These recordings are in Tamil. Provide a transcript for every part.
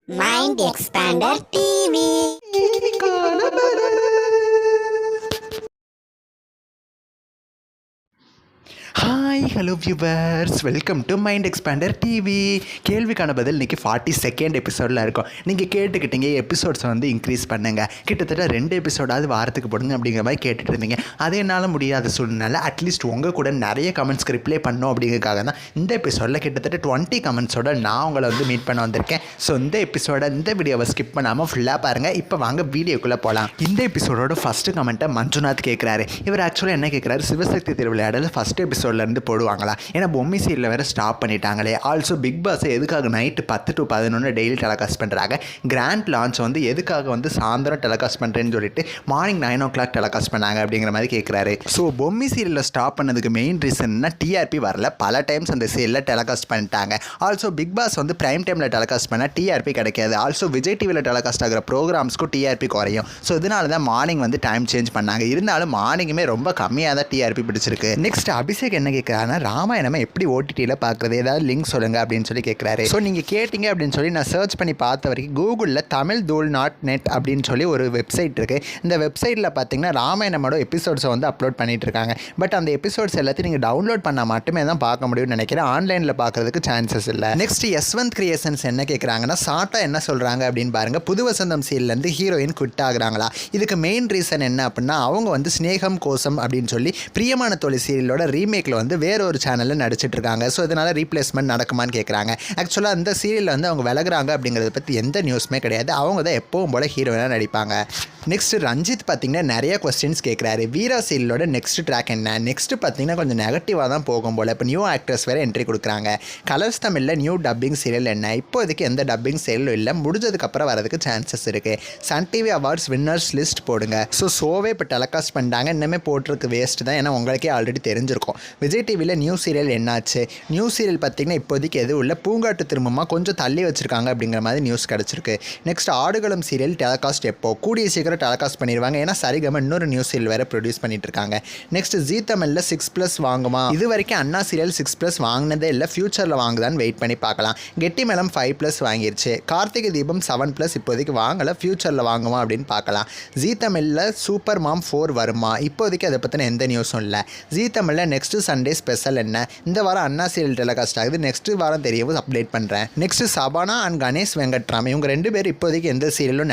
Mind Expander TV. Hi hello viewers, welcome to mind expander TV. கேள்விக்கான பதில் இன்றைக்கி 42nd எபிசோடில் இருக்கும். நீங்கள் கேட்டுக்கிட்டீங்க எபிசோட்ஸை வந்து இன்க்ரீஸ் பண்ணுங்கள், கிட்டத்தட்ட 2 எபிசோடாவது வாரத்துக்கு போடுங்க அப்படிங்கிற மாதிரி கேட்டுட்டு இருந்தீங்க. அது என்னால் முடியாத சூழ்நிலை. அட்லீஸ்ட் உங்கள் கூட நிறைய கமெண்ட்ஸ்க்கு ரிப்ளை பண்ணோம் அப்படிங்கிறதுக்காக தான் இந்த எபிசோடில் கிட்டத்தட்ட 20 கமெண்ட்ஸோட நான் உங்களை வந்து மீட் பண்ண வந்திருக்கேன். ஸோ இந்த வீடியோவை ஸ்கிப் பண்ணாமல் ஃபுல்லாக பாருங்கள். இப்போ வாங்க வீடியோக்குள்ளே போகலாம். இந்த எபிசோடோட ஃபஸ்ட்டு கமெண்ட்டை மஞ்சுநாத் கேட்குறாரு. இவர் ஆக்சுவலாக என்ன கேட்குறாரு, சிவசக்தி திருவிளையாடல் ஃபஸ்ட் எபிசோட்லேருந்து போடுவாங்களா? ஏன்னா பொம்மி சீரியலில் வேறு ஸ்டாப் பண்ணிட்டாங்களே. ஆல்சோ பிக் பாஸை எதுக்காக நைட்டு 10 to 11 டெய்லி டெலகாஸ்ட் பண்ணுறாங்க? கிராண்ட் லான்ச் வந்து எதுக்காக வந்து சாயந்தரம் டெலகாஸ்ட் பண்ணுறேன்னு சொல்லிட்டு மார்னிங் 9 o'clock டெலகாஸ்ட் பண்ணாங்க அப்படிங்கிற மாதிரி கேட்குறாரு. ஸோ பொம்மி சீரியலில் ஸ்டாப் பண்ணதுக்கு மெயின் ரீசன்னா டிஆர்பி வரல. பல டைம்ஸ் அந்த சீரியலில் டெலகாஸ்ட் பண்ணிட்டாங்க. ஆல்சோ பிக் பாஸ் வந்து பிரைம் டைமில் டெலகாஸ்ட் பண்ணால் டிஆர்பி கிடைக்காது. ஆல்சோ விஜய் டிவியில் டெலகாஸ்ட் ஆகிற ப்ரோக்ராம்ஸ்க்கும் டிஆர்பி குறையும். ஸோ இதனால தான் மார்னிங் வந்து டைம் சேஞ்ச் பண்ணாங்க. இருந்தாலும் மார்னிங்குமே ரொம்ப கம்மியாக தான் டிஆர்பி பிடிச்சிருக்கு. நெக்ஸ்ட் அபிஷேக் என்ன கேட்குறாருன்னா, ராமாயணம் எப்படி ஓடிடியில் பார்க்குறது, ஏதாவது லிங்க் சொல்லுங்கள் அப்படின்னு சொல்லி கேட்குறாரு. ஸோ நீங்கள் கேட்டிங்க அப்படின்னு சொல்லி நான் சர்ச் பண்ணி பார்த்த வரைக்கும் கூகுளில் tamildhool.net அப்படின்னு சொல்லி ஒரு வெப்சைட் இருக்குது. இந்த வெப்சைட்டில் பார்த்தீங்கன்னா ராமாயணமோட எபிசோட்ஸை வந்து அப்லோட் பண்ணிட்டு இருக்காங்க. பட் அந்த எபிசோட்ஸ் எல்லாத்தையும் நீங்கள் டவுன்லோட் பண்ணால் மட்டுமே தான் பார்க்க முடியும்னு நினைக்கிறேன். ஆன்லைனில் பார்க்குறதுக்கு சான்சஸ் இல்லை. நெக்ஸ்ட் யஸ்வந்த் கிரியேஷன்ஸ் என்ன கேட்குறாங்கன்னா, சாட்டா என்ன சொல்கிறாங்க அப்படின்னு பாருங்கள். புது வசந்தம் சீரியல்லேருந்து ஹீரோயின் குவிட் ஆகுறாங்களா? இதுக்கு மெயின் ரீசன் என்ன அப்படின்னா, அவங்க வந்து ஸ்னேகம் கோசம் அப்படின்னு சொல்லி பிரியமான தோழி சீரியலோட ரீமேக்கில் வந்து வேற ஒரு சேனலில் நடிச்சிட்டு இருக்காங்க. ஸோ இதனால் ரீப்ளேஸ்மெண்ட் நடக்குமான்னு கேட்குறாங்க. ஆக்சுவலாக அந்த சீரியலில் வந்து அவங்க விலகுறாங்க அப்படிங்கிறத பற்றி எந்த நியூஸுமே கிடையாது. அவங்க தான் எப்பவும் போல் ஹீரோயினாக நடிப்பாங்க. நெக்ஸ்ட் ரஞ்சித் பார்த்தீங்கன்னா நிறைய கொஸ்டின்ஸ் கேட்குறாரு. வீரா சீரியலோட நெக்ஸ்ட் ட்ராக் என்ன? நெக்ஸ்ட் பார்த்தீங்கன்னா கொஞ்சம் நெகட்டிவாக தான் போகும் போல். இப்போ நியூ ஆக்டர்ஸ் வேறு என்ட்ரி கொடுக்குறாங்க. கலர்ஸ் தமிழில் நியூ டப்பிங் சீரியல் என்ன? இப்போதைக்கு எந்த டப்பிங் சீரியலும் இல்லை. முடிஞ்சதுக்கப்புறம் வரதுக்கு சான்சஸ் இருக்குது. Sun TV awards winners list போடுங்க. ஷோவே இப்போ டெலகாஸ்ட் பண்ணிட்டாங்க. இன்னுமே போட்டிருக்கு வேஸ்ட் தான். ஏன்னா உங்களுக்கே ஆல்ரெடி தெரிஞ்சிருக்கும். விஜய் டிவியில் நியூ சீரியல் என்னாச்சு? நியூ சீரியல் பார்த்தீங்கன்னா இப்போதைக்கு எதுவும் இல்லை. பூங்காட்டு திரும்பமாக கொஞ்சம் தள்ளி வச்சுருக்காங்க அப்படிங்கிற மாதிரி நியூஸ் கிடச்சிருக்கு. நெக்ஸ்ட் ஆடுகளம் சீரியல் டெலகாஸ்ட் எப்போ? கூடிய சீக்கிரம் டெலகாஸ்ட் பண்ணிடுவாங்க. ஏன்னா சரிகம இன்னொரு நியூ சீரியல் வேறு ப்ரொடியூஸ் பண்ணிட்டு இருக்காங்க. நெக்ஸ்ட் ஜீ தமிழில் 6+ வாங்குமா? இது வரைக்கும் அண்ணா சீரியல் 6+ வாங்கினதே இல்லை. ஃபியூச்சரில் வாங்குதான்னு வெயிட் பண்ணி பார்க்கலாம். கெட்டி மேளம் 5+ வாங்கிருச்சு. கார்த்திகை தீபம் 7+ இப்போதைக்கு வாங்கலை. ஃபியூச்சரில் வாங்குமா அப்படின்னு பார்க்கலாம். ஜீ தமிழில் சூப்பர் மாம் 4 வருமா? இப்போதைக்கு அதை பற்றின எந்த நியூஸும் இல்லை. ஜீ தமிழில் நெக்ஸ்ட் சண்டே ஸ்பெஷல் என்ன? இந்த வாரம் அண்ணா சீரியல் டெலகாஸ்ட் ஆகுது. நெக்ஸ்ட் வாரம் தெரியவும் அப்டேட் பண்ணுறேன். நெக்ஸ்ட் சபானா அண்ட் கணேஷ் வெங்கட்ராம் இவங்க 2 பேர் இப்போதைக்கு எந்த சீரியலும்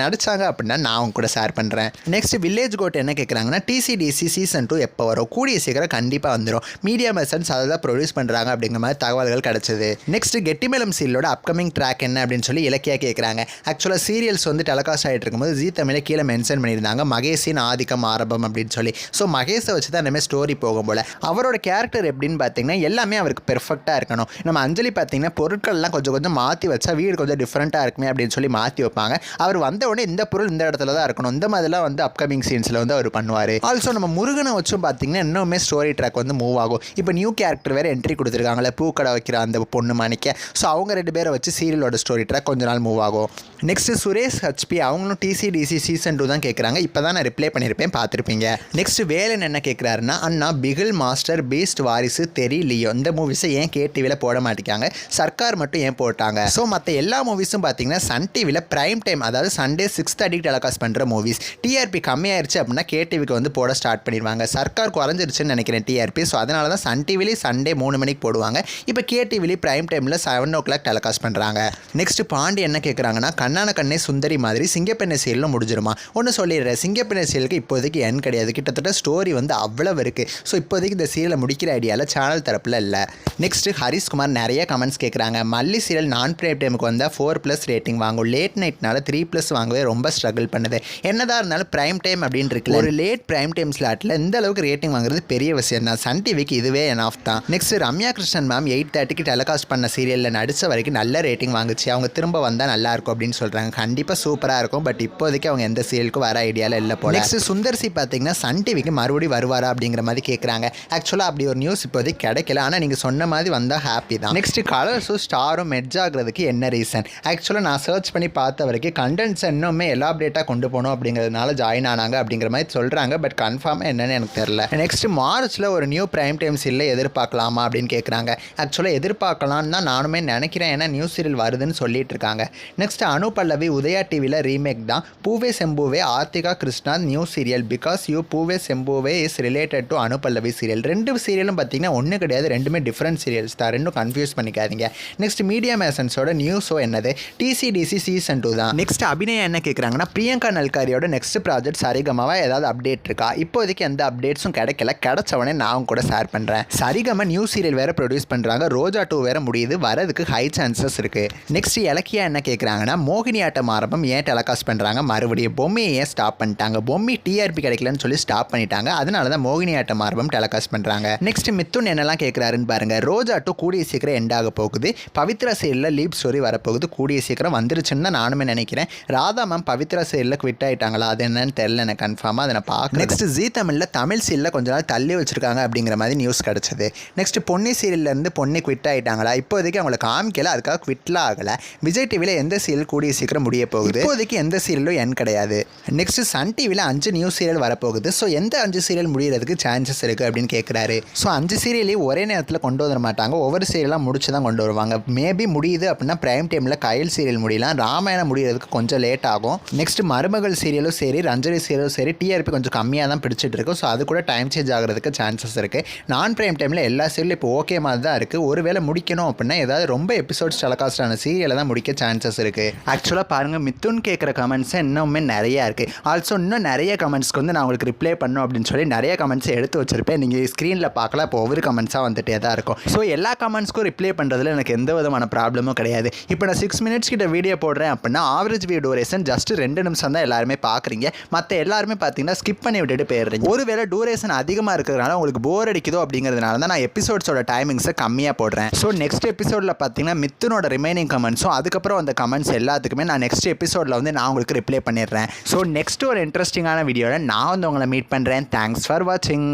நடிச்சாங்க அப்படின்னா நான் அவங்க கூட ஷேர் பண்ணுறேன். நெக்ஸ்ட் வில்லேஜ் கோட் என்ன கேட்குறாங்கன்னா, டிசிடிசி சீசன் 2 எப்போ வரும்? கூடிய சீக்கிரம் கண்டிப்பாக வந்துடும். மீடியா மெசன்ஸ் அதை தான் ப்ரொடியூஸ் பண்ணுறாங்க அப்படிங்கிற மாதிரி தகவல்கள் கிடச்சிது. நெக்ஸ்ட் கெட்டிமேளம் சீரியலோட அப்கமிங் ட்ராக் என்ன அப்படின்னு சொல்லி இலக்கியா கேட்குறாங்க. ஆக்சுவலாக சீரியல்ஸ் வந்து டெலகாஸ்ட் ஆகிட்டு இருக்கும்போது ஜீ தமிழில் கீழே மென்ஷன் பண்ணியிருந்தாங்க மகேஷின் ஆதிக்கம் ஆரம்பம் அப்படின்னு சொல்லி. ஸோ மகேஷை வச்சு தான் இனிமேல் ஸ்டோரி போகும் போல். அவரோட கேரக்டர் எப்படின்னு பார்த்தீங்கன்னா எல்லாமே அவருக்கு பெர்ஃபெக்டாக இருக்கணும். நம்ம அஞ்சலி பார்த்தீங்கன்னா பொருட்கள்லாம் கொஞ்சம் மாற்றி வச்சா வீடு கொஞ்சம் டிஃப்ரெண்ட்டாக இருக்குமே அப்படின்னு சொல்லி மாற்றி வைப்பாங்க. அவர் வந்த உடனே இந்த பொருள் இந்த இடத்துல தான் இருக்கணும், இந்த மாதிரிலாம் வந்து அப்கமிங் சீன்ஸில் வந்து அவர் பண்ணுவார். ஆல்சோ நம்ம முருகனை வச்சும் பார்த்தீங்கன்னா இன்னுமே ஸ்டோரி ட்ராக் வந்து மூவ் ஆகும். இப்போ நியூ கேரக்டர் வேறு என்ட்ரி கொடுத்துருக்காங்களே, பூக்கடை வைக்கிற அந்த பொண்ணு மாணிக்க. ஸோ அவங்க 2 பேரை வச்சு சீரியலோட ஸ்டோரி ட்ராக் கொஞ்ச நாள் மூவ் ஆகும். நெக்ஸ்ட் சுரேஷ் ஹச்பி அவங்களும் டிசிடிசி சீசன் 2 தான் கேட்குறாங்க. இப்போ தான் நான் ரிப்ளை பண்ணியிருப்பேன், பார்த்துருப்பீங்க. நெக்ஸ்ட் வேலன் என்ன கேட்குறாருன்னா, அண்ணா பிகில் மாஸ்டர் பீஸ்ட் வாரிசு தெரியலையோ இந்த மூவிஸை ஏன் கேடிவியில் போட மாட்டேங்காங்க, சர்க்கார் மட்டும் ஏன் போட்டாங்க? ஸோ மற்ற எல்லா மூவிஸும் பார்த்தீங்கன்னா சன் டிவியில் பிரைம் டைம் அதாவது சண்டே 6:30 டெலகாஸ்ட் பண்ணுற மூவிஸ். டிஆர்பி கம்மியாயிருச்சு அப்படின்னா கேடிவிக்கு வந்து போட ஸ்டார்ட் பண்ணிடுவாங்க. சர்க்கார் குறைஞ்சிருச்சுன்னு நினைக்கிறேன் டிஆர்பி. ஸோ அதனால தான் சன் டிவிலேயே சண்டே 3 மணிக்கு போடுவாங்க. இப்போ கேடிவிலேயே பிரைம் டைமில் 7 o'clock டெலகாஸ்ட் பண்ணுறாங்க. நெக்ஸ்ட் பாண்டி என்ன கேட்குறாங்கன்னா, கண்ணான கண்ணே சுந்தரி மாதிரி சிங்கப்பெண்ணை சீரியலும் முடிஞ்சிருமா? ஒன்று சொல்லிடுறேன், சிங்கப்பெண்ணை சீரியலுக்கு இப்போதைக்கு என் கிடையாது. கிட்டத்தட்ட ஸ்டோரி வந்து அவ்வளவு இருக்குது. ஸோ இப்போதைக்கு இந்த சீரியலை முடிக்கிற ஐடியாவில் சேனல் தரப்பில் இல்லை. நெக்ஸ்ட் ஹரிஷ்குமார் நிறைய கமெண்ட்ஸ் கேட்குறாங்க. மல்லி சீரியல் நான் பிரைம் டைமுக்கு வந்தால் 4+ ரேட்டிங் வாங்கும். லேட் நைட்னால 3+ வாங்கவே ரொம்ப ஸ்ட்ரகிள் பண்ணுது. என்னதான் இருந்தாலும் பிரைம் டைம் அப்படின்னு இருக்குல்ல, ஒரு லேட் பிரைம் டைம் ஸ்லாட்டில் இந்த அளவுக்கு ரேட்டிங் வாங்குறது பெரிய விஷயம் தான். சன் டிவிக்கு இதுவே எனாஃப் தான். நெக்ஸ்ட் ரம்யா கிருஷ்ணன் மேம் 8:30க்கு டெலகாஸ்ட் பண்ண சீரியலில் நடித்த வரைக்கும் நல்ல ரேட்டிங் வாங்குச்சு. அவங்க திரும்ப வந்தால் நல்லாயிருக்கும் அப்படின்னு சொல்கிறாங்க. கண்டிப்பாக சூப்பராக இருக்கும். பட் இப்போதைக்கு அவங்க எந்த சீரியலுக்கும் வர ஐடியாவில் இல்லை போல. நெக்ஸ்ட் சுந்தர்சி பார்த்தீங்கன்னா சன் டிவிக்கு மறுபடியும் வருவாரா அப்படிங்கிற மாதிரி கேட்குறாங்க. ஆக்சுவலாக அப்படி ஒரு நியூஸ் இப்போதைக்கு கிடைக்கல. ஆனால் நீங்கள் சொன்ன மாதிரி வந்தால் ஹாப்பி தான். நெக்ஸ்ட் கலர்ஸும் ஸ்டாரும் மெர்ஜ் ஆகிறதுக்கு என்ன ரீசன்? ஆக்சுவலாக நான் சர்ச் பண்ணி பார்த்த வரைக்கும் கண்டென்ட்ஸ் இன்னுமே எலாபரேட்டாக கொண்டு போகணும் அப்படிங்கிறதுனால ஜாயின் ஆனாங்க அப்படிங்கிற மாதிரி சொல்கிறாங்க. பட் கன்ஃபார்மாக என்னன்னு எனக்கு தெரியல. நெக்ஸ்ட் மார்ச்சில் ஒரு நியூ பிரைம் டைம் சீரியல் எதிர்பார்க்கலாமா அப்படின்னு கேட்குறாங்க. ஆக்சுவலாக எதிர்பார்க்கலான்னு தான் நானுமே நினைக்கிறேன். ஏன்னா நியூ சீரியல் வருதுன்னு சொல்லிட்டு இருக்காங்க. நெக்ஸ்ட் அனு பல்லவி உதயா டிவியில் ரீமேக் தான். Poove Sempoove Aarthika Krishna new serial because you Poove Sempoove is related to Anu Pallavi serial. ரெண்டு சீரியலும் பார்த்தீங்கன்னா ஒன்றும் கிடையாது, ரெண்டுமே டிஃப்ரெண்ட் சீரியல்ஸ் தான். ரெண்டும் கன்ஃபியூஸ் பண்ணிக்காதீங்க. நெக்ஸ்ட் மீடியா மேசன்ஸோட நியூ ஷோ என்னது? டிசிடிசி சீசன் 2 தான். நெக்ஸ்ட் அபிநயா என்ன கேட்குறாங்கன்னா பிரியங்கா நல்காரியோட நெக்ஸ்ட் ப்ராஜெக்ட் சரிகமாவா ஏதாவது அப்டேட் இருக்கா? இப்போதைக்கு எந்த அப்டேட்ஸும் கிடைக்கல. கிடைச்சவனே நான் கூட ஷேர் பண்ணுறேன். சரிகமா நியூ சீரியல் வேறு ப்ரொடியூஸ் பண்ணுறாங்க. ரோஜா 2 வேறு முடியுது, வரதுக்கு ஹை சான்சஸ் இருக்குது. நெக்ஸ்ட் இலக்கியா என்ன கேட்குறாங்கன்னா மோகினியாட்டம் ஆரம்பம் ஏன் டெலகாஸ்ட் பண்ணுறாங்க? மறுபடியும் பொம்மையை ஏன் ஸ்டாப் பண்ணிட்டாங்க? பொம்மி டிஆர்பி கிடைக்கலன்னு சொல்லி ஸ்டாப் பண்ணிட்டாங்க. அதனால தான் மோகினியாட்டம் ஆரம்பம் டெலகாஸ்ட் பண்ணுறாங்க. நெக்ஸ்ட் மித்துன் என்னெல்லாம் கேட்குறாருன்னு பாருங்க. ரோஜா 2 கூடிய சீக்கிரம் எண்ட் ஆக போகுது. பவித்ரா சீரியலில் லீப் ஸ்டோரி வரப்போகுது, கூடிய சீக்கிரம் வந்துருச்சுன்னு தான் நானுமே நினைக்கிறேன். ராதா மேம் பவித்ரா சீரியலில் குவிட் ஆகிட்டாங்களா? அது என்னன்னு தெரியல எனக்கு கன்ஃபார்மாக. அதை நான் பார்க்க. நெக்ஸ்ட் ஜீ தமிழில் தமிழ் சீரியலில் கொஞ்ச நாள் தள்ளி வச்சிருக்காங்க அப்படிங்கிற மாதிரி நியூஸ் கிடச்சிது. நெக்ஸ்ட் பொன்னி சீரியல்லேருந்து பொன்னி குவிட் ஆகிட்டாங்களா? இப்போதைக்கு அவங்களை காமிக்கல, அதுக்காக குவிட்லாம் ஆகலை. விஜய் டிவியில் எந்த சீரியல் கூடிய சீக்கிரம் முடிய போகுது? இப்போதைக்கு எந்த சீரியலும் என் கிடையாது. நெக்ஸ்ட் சன் டிவியில் 5 நியூ சீரியல் வரப்போகுது. ஸோ எந்த 5 சீரியல் முடிகிறதுக்கு சான்சஸ் இருக்குது அப்படின்னு கேட்குறாரு. ஸோ 5 சீரியலையும் ஒரே நேரத்தில் கொண்டு வர மாட்டாங்க, ஒவ்வொரு சீரியலாக முடிச்சு தான் கொண்டு வருவாங்க. மேபி முடியுது அப்படின்னா பிரைம் டைமில் கயல் சீரியல் முடியலாம், ராமாயணம் முடிகிறதுக்கு கொஞ்சம் லேட் ஆகும். நெக்ஸ்ட் மருமகள் சீரியலும் சரி, ரஞ்சனி சீரியலும் சரி, டிஆர்பி கொஞ்சம் கம்மியாக தான் பிடிச்சிட்டு இருக்கும். ஸோ அது கூட டைம் சேஞ்ச் ஆகிறதுக்கு சான்சஸ் இருக்குது. நான் பிரைம் டைமில் எல்லா சீரியலும் இப்போ ஓகே மாதிரி தான் இருக்குது. ஒருவேளை முடிக்கணும் அப்படின்னா ஏதாவது ரொம்ப எபிசோட்ஸ் டெலகாஸ்டான சீரியலை தான் முடிக்க சான்சஸ் இருக்குது. ஆக்சுவலாக பாருங்கள், மித்துன் கேட்குற கமெண்ட்ஸ் இன்னுமே நிறையா இருக்குது. ஆல்சோ இன்னும் நிறைய கமெண்ட்ஸ்க்கு வந்து நான் உங்களுக்கு ரிப்ளை பண்ணணும் அப்படின்னு சொல்லி நிறைய கமெண்ட்ஸை எடுத்து வச்சிருப்பேன். நீங்கள் ஸ்க்ரீனில் பார்க்கலாம், இப்போ ஒவ்வொரு கமெண்ட்ஸாக வந்துட்டே தான் இருக்கும். ஸோ எல்லா கமெண்ட்ஸ்க்கும் ரிப்ளை பண்ணுறதுல எனக்கு எந்த விதமான ப்ராப்ளமும் கிடையாது. இப்போ நான் 6 மினிட்ஸ் கிட்ட வீடியோ போடுறேன் அப்படின்னா ஆவரேஜ் வீடியோ டூரேஷன் ஜஸ்ட் 2 நிமிஷம் தான் எல்லாருமே பார்க்குறீங்க. மற்ற எல்லாருமே பார்த்தீங்கன்னா ஸ்கிப் பண்ணி விட்டுட்டு போயிடுறீங்க. ஒருவேளை டூரேஷன் அதிகமாக இருக்கிறதுனால உங்களுக்கு போர் அடிக்குதோ அப்படிங்கிறதுனால தான் நான் எபிசோட்ஸோட டைமிங்ஸை கம்மியாக போடுறேன். ஸோ நெக்ஸ்ட் எபிசோடில் பார்த்தீங்கன்னா மித்துனோட ரிமைனிங் கமெண்ட்ஸும் அதுக்கப்புறம் அந்த கமெண்ட்ஸ் எல்லாத்துக்குமே நான் நெக்ஸ்ட் எபிசோடில் வந்து நான் உங்களுக்கு ரிப்ளை பண்ணிடுறேன். ஸோ நெக்ஸ்ட் ஒரு இன்ட்ரெஸ்டிங்கான வீடியோவில் நான் வந்து உங்களை மீட் பண்ணுறேன். தேங்க்ஸ் ஃபார் வாட்சிங்.